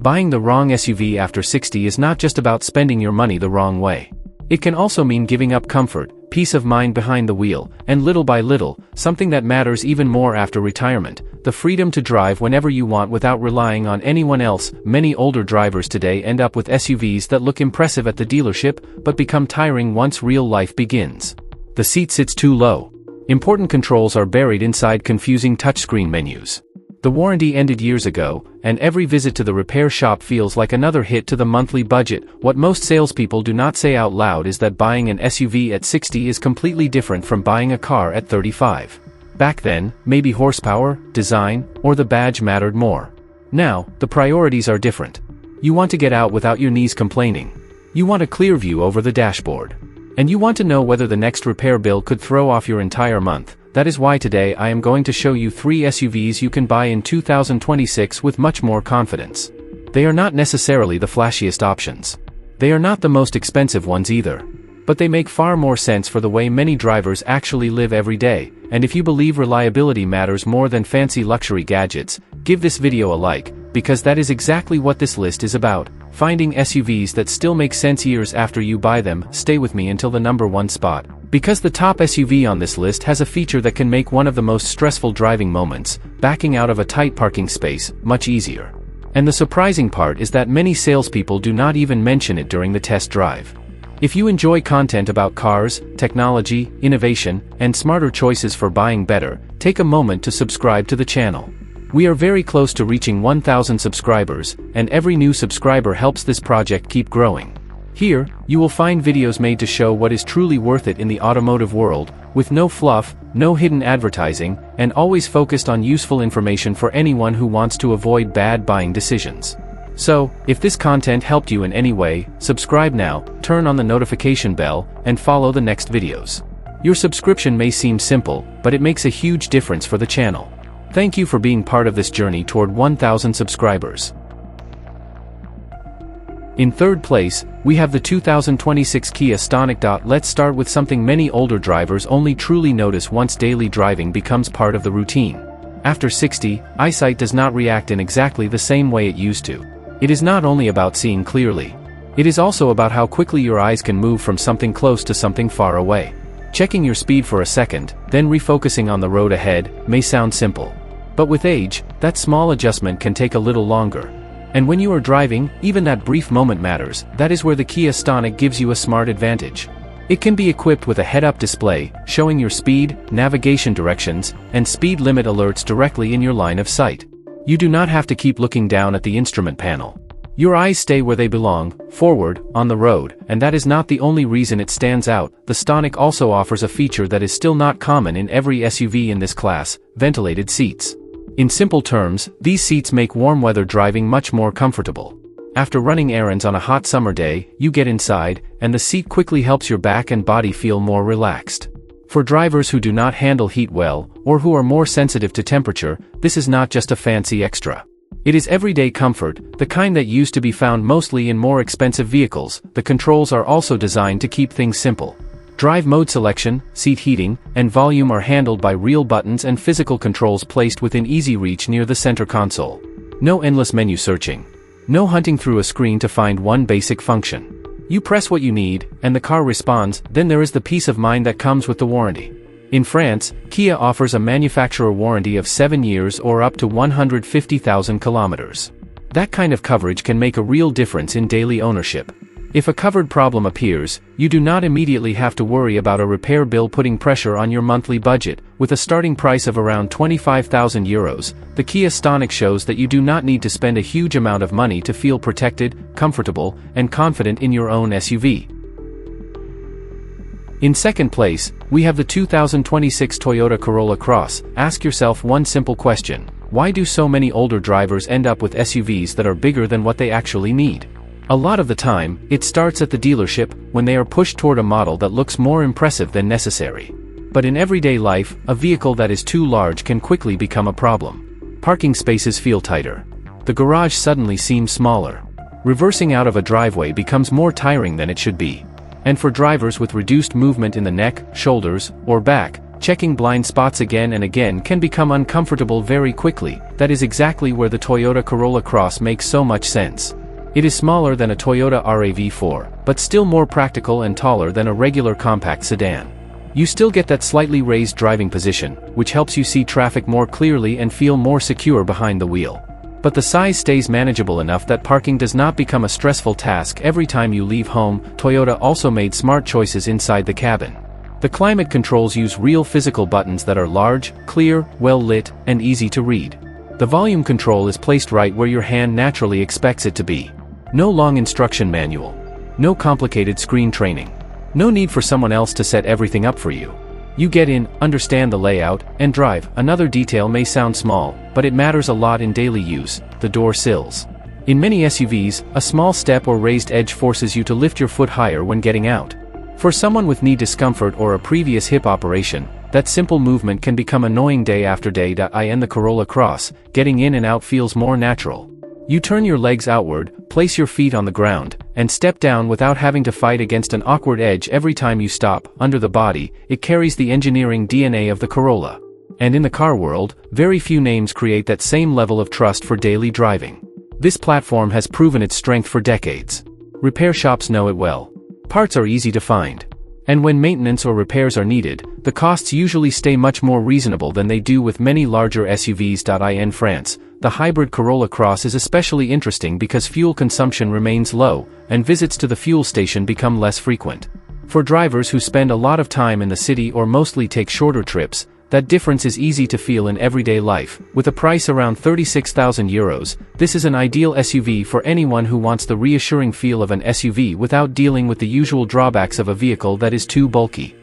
Buying the wrong SUV after 60 is not just about spending your money the wrong way. It can also mean giving up comfort, peace of mind behind the wheel, and little by little, something that matters even more after retirement, the freedom to drive whenever you want without relying on anyone else. Many older drivers today end up with SUVs that look impressive at the dealership, but become tiring once real life begins. The seat sits too low. Important controls are buried inside confusing touchscreen menus. The warranty ended years ago, and every visit to the repair shop feels like another hit to the monthly budget. What most salespeople do not say out loud is that buying an SUV at 60 is completely different from buying a car at 35. Back then, maybe horsepower, design, or the badge mattered more. Now, the priorities are different. You want to get out without your knees complaining. You want a clear view over the dashboard. And you want to know whether the next repair bill could throw off your entire month. That is why today I am going to show you 3 SUVs you can buy in 2026 with much more confidence. They are not necessarily the flashiest options. They are not the most expensive ones either. But they make far more sense for the way many drivers actually live every day, and if you believe reliability matters more than fancy luxury gadgets, give this video a like, because that is exactly what this list is about. Finding SUVs that still make sense years after you buy them. Stay with me until the number 1 spot. Because the top SUV on this list has a feature that can make one of the most stressful driving moments, backing out of a tight parking space, much easier. And the surprising part is that many salespeople do not even mention it during the test drive. If you enjoy content about cars, technology, innovation, and smarter choices for buying better, take a moment to subscribe to the channel. We are very close to reaching 1,000 subscribers, and every new subscriber helps this project keep growing. Here, you will find videos made to show what is truly worth it in the automotive world, with no fluff, no hidden advertising, and always focused on useful information for anyone who wants to avoid bad buying decisions. So, if this content helped you in any way, subscribe now, turn on the notification bell, and follow the next videos. Your subscription may seem simple, but it makes a huge difference for the channel. Thank you for being part of this journey toward 1,000 subscribers. In third place, we have the 2026 Kia Stonic. Let's start with something many older drivers only truly notice once daily driving becomes part of the routine. After 60, eyesight does not react in exactly the same way it used to. It is not only about seeing clearly. It is also about how quickly your eyes can move from something close to something far away. Checking your speed for a second, then refocusing on the road ahead, may sound simple. But with age, that small adjustment can take a little longer. And when you are driving, even that brief moment matters. That is where the Kia Stonic gives you a smart advantage. It can be equipped with a head-up display, showing your speed, navigation directions, and speed limit alerts directly in your line of sight. You do not have to keep looking down at the instrument panel. Your eyes stay where they belong, forward, on the road, and that is not the only reason it stands out. The Stonic also offers a feature that is still not common in every SUV in this class: ventilated seats. In simple terms, these seats make warm weather driving much more comfortable. After running errands on a hot summer day, you get inside, and the seat quickly helps your back and body feel more relaxed. For drivers who do not handle heat well, or who are more sensitive to temperature, this is not just a fancy extra. It is everyday comfort, the kind that used to be found mostly in more expensive vehicles. The controls are also designed to keep things simple. Drive mode selection, seat heating, and volume are handled by real buttons and physical controls placed within easy reach near the center console. No endless menu searching. No hunting through a screen to find one basic function. You press what you need, and the car responds. Then there is the peace of mind that comes with the warranty. In France, Kia offers a manufacturer warranty of 7 years or up to 150,000 kilometers. That kind of coverage can make a real difference in daily ownership. If a covered problem appears, you do not immediately have to worry about a repair bill putting pressure on your monthly budget. With a starting price of around 25,000 euros, the Kia Stonic shows that you do not need to spend a huge amount of money to feel protected, comfortable, and confident in your own SUV. In second place, we have the 2026 Toyota Corolla Cross. Ask yourself one simple question: why do so many older drivers end up with SUVs that are bigger than what they actually need? A lot of the time, it starts at the dealership, when they are pushed toward a model that looks more impressive than necessary. But in everyday life, a vehicle that is too large can quickly become a problem. Parking spaces feel tighter. The garage suddenly seems smaller. Reversing out of a driveway becomes more tiring than it should be. And for drivers with reduced movement in the neck, shoulders, or back, Checking blind spots again and again can become uncomfortable very quickly. That is exactly where the Toyota Corolla Cross makes so much sense. It is smaller than a Toyota RAV4, but still more practical and taller than a regular compact sedan. You still get that slightly raised driving position, which helps you see traffic more clearly and feel more secure behind the wheel. But the size stays manageable enough that parking does not become a stressful task every time you leave home. Toyota also made smart choices inside the cabin. The climate controls use real physical buttons that are large, clear, well lit, and easy to read. The volume control is placed right where your hand naturally expects it to be. No long instruction manual. No complicated screen training. No need for someone else to set everything up for you. You get in, understand the layout, and drive. Another detail may sound small, but it matters a lot in daily use: the door sills. In many SUVs, a small step or raised edge forces you to lift your foot higher when getting out. For someone with knee discomfort or a previous hip operation, that simple movement can become annoying day after day. In the Corolla Cross, getting in and out feels more natural. You turn your legs outward, place your feet on the ground, and step down without having to fight against an awkward edge every time you stop. Under the body, it carries the engineering DNA of the Corolla. And in the car world, very few names create that same level of trust for daily driving. This platform has proven its strength for decades. Repair shops know it well. Parts are easy to find. And when maintenance or repairs are needed, the costs usually stay much more reasonable than they do with many larger SUVs. In France, the hybrid Corolla Cross is especially interesting because fuel consumption remains low, and visits to the fuel station become less frequent. For drivers who spend a lot of time in the city or mostly take shorter trips, that difference is easy to feel in everyday life. With a price around €36,000, this is an ideal SUV for anyone who wants the reassuring feel of an SUV without dealing with the usual drawbacks of a vehicle that is too bulky.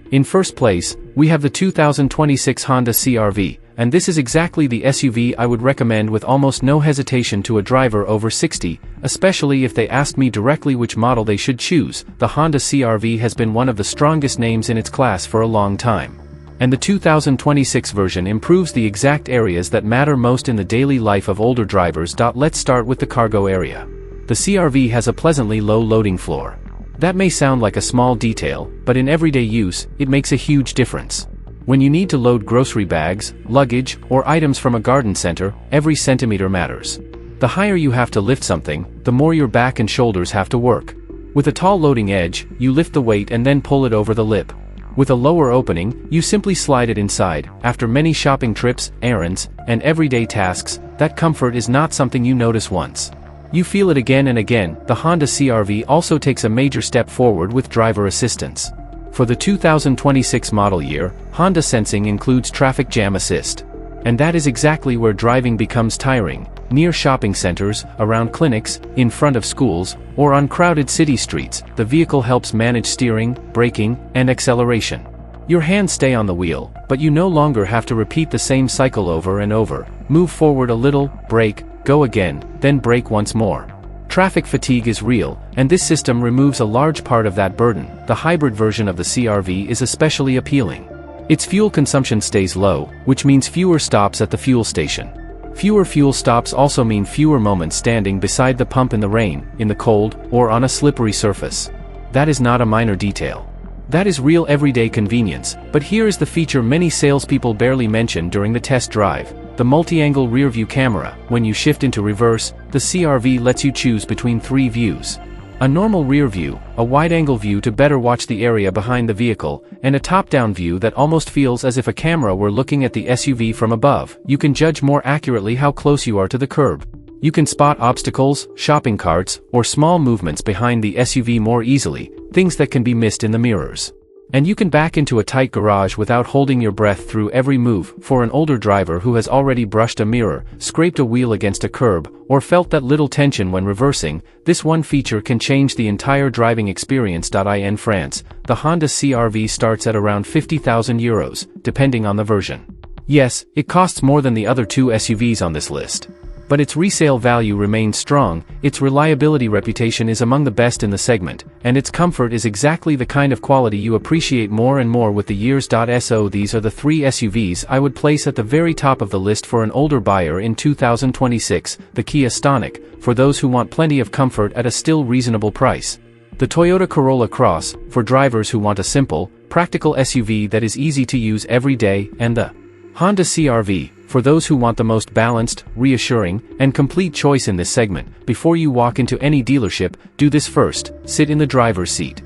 In first place, we have the 2026 Honda CR-V, and this is exactly the SUV I would recommend with almost no hesitation to a driver over 60, especially if they asked me directly which model they should choose. The Honda CR-V has been one of the strongest names in its class for a long time. And the 2026 version improves the exact areas that matter most in the daily life of older drivers. Let's start with the cargo area. The CR-V has a pleasantly low loading floor. That may sound like a small detail, but in everyday use, it makes a huge difference. When you need to load grocery bags, luggage, or items from a garden center, every centimeter matters. The higher you have to lift something, the more your back and shoulders have to work. With a tall loading edge, you lift the weight and then pull it over the lip. With a lower opening, you simply slide it inside. After many shopping trips, errands, and everyday tasks, that comfort is not something you notice once. You feel it again and again. The Honda CR-V also takes a major step forward with driver assistance. For the 2026 model year, Honda Sensing includes Traffic Jam Assist. And that is exactly where driving becomes tiring: near shopping centers, around clinics, in front of schools, or on crowded city streets. The vehicle helps manage steering, braking, and acceleration. Your hands stay on the wheel, but you no longer have to repeat the same cycle over and over. Move forward a little, brake, go again, then brake once more. Traffic fatigue is real, and this system removes a large part of that burden. The hybrid version of the CR-V is especially appealing. Its fuel consumption stays low, which means fewer stops at the fuel station. Fewer fuel stops also mean fewer moments standing beside the pump in the rain, in the cold, or on a slippery surface. That is not a minor detail. That is real everyday convenience. But here is the feature many salespeople barely mention during the test drive: the multi-angle rear-view camera. When you shift into reverse, the CR-V lets you choose between 3 views. A normal rear view, a wide-angle view to better watch the area behind the vehicle, and a top-down view that almost feels as if a camera were looking at the SUV from above. You can judge more accurately how close you are to the curb. You can spot obstacles, shopping carts, or small movements behind the SUV more easily, things that can be missed in the mirrors. And you can back into a tight garage without holding your breath through every move. For an older driver who has already brushed a mirror, scraped a wheel against a curb, or felt that little tension when reversing, this one feature can change the entire driving experience. In France, the Honda CR-V starts at around €50,000, depending on the version. Yes, it costs more than the other 2 SUVs on this list. But its resale value remains strong, its reliability reputation is among the best in the segment, and its comfort is exactly the kind of quality you appreciate more and more with the years. So these are the 3 SUVs I would place at the very top of the list for an older buyer in 2026, the Kia Stonic, for those who want plenty of comfort at a still reasonable price. The Toyota Corolla Cross, for drivers who want a simple, practical SUV that is easy to use every day, and the Honda CR-V, for those who want the most balanced, reassuring, and complete choice in this segment. Before you walk into any dealership, do this first: sit in the driver's seat.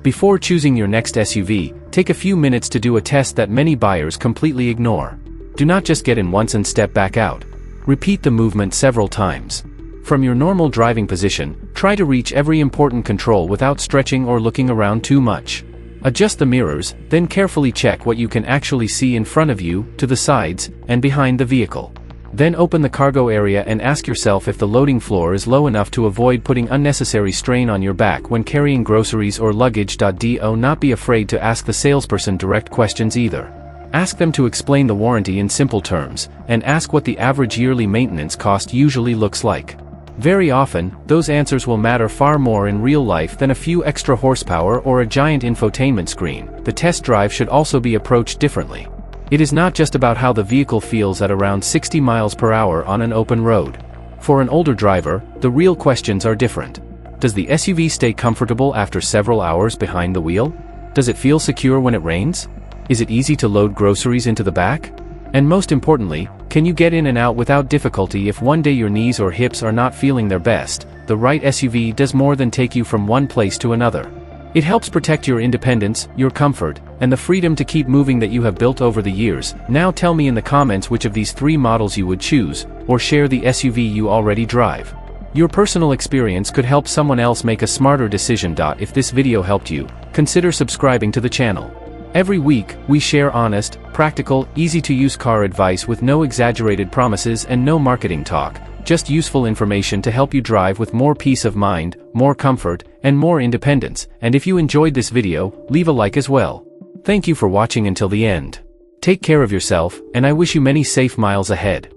Before choosing your next SUV, take a few minutes to do a test that many buyers completely ignore. Do not just get in once and step back out. Repeat the movement several times. From your normal driving position, try to reach every important control without stretching or looking around too much. Adjust the mirrors, then carefully check what you can actually see in front of you, to the sides, and behind the vehicle. Then open the cargo area and ask yourself if the loading floor is low enough to avoid putting unnecessary strain on your back when carrying groceries or luggage. Do not be afraid to ask the salesperson direct questions either. Ask them to explain the warranty in simple terms, and ask what the average yearly maintenance cost usually looks like. Very often, those answers will matter far more in real life than a few extra horsepower or a giant infotainment screen. The test drive should also be approached differently. It is not just about how the vehicle feels at around 60 miles per hour on an open road. For an older driver, the real questions are different. Does the SUV stay comfortable after several hours behind the wheel? Does it feel secure when it rains? Is it easy to load groceries into the back? And most importantly, can you get in and out without difficulty if one day your knees or hips are not feeling their best? The right SUV does more than take you from one place to another. It helps protect your independence, your comfort, and the freedom to keep moving that you have built over the years. Now tell me in the comments which of these three models you would choose, or share the SUV you already drive. Your personal experience could help someone else make a smarter decision. If this video helped you, consider subscribing to the channel. Every week, we share honest, practical, easy-to-use car advice with no exaggerated promises and no marketing talk, just useful information to help you drive with more peace of mind, more comfort, and more independence. And if you enjoyed this video, leave a like as well. Thank you for watching until the end. Take care of yourself, and I wish you many safe miles ahead.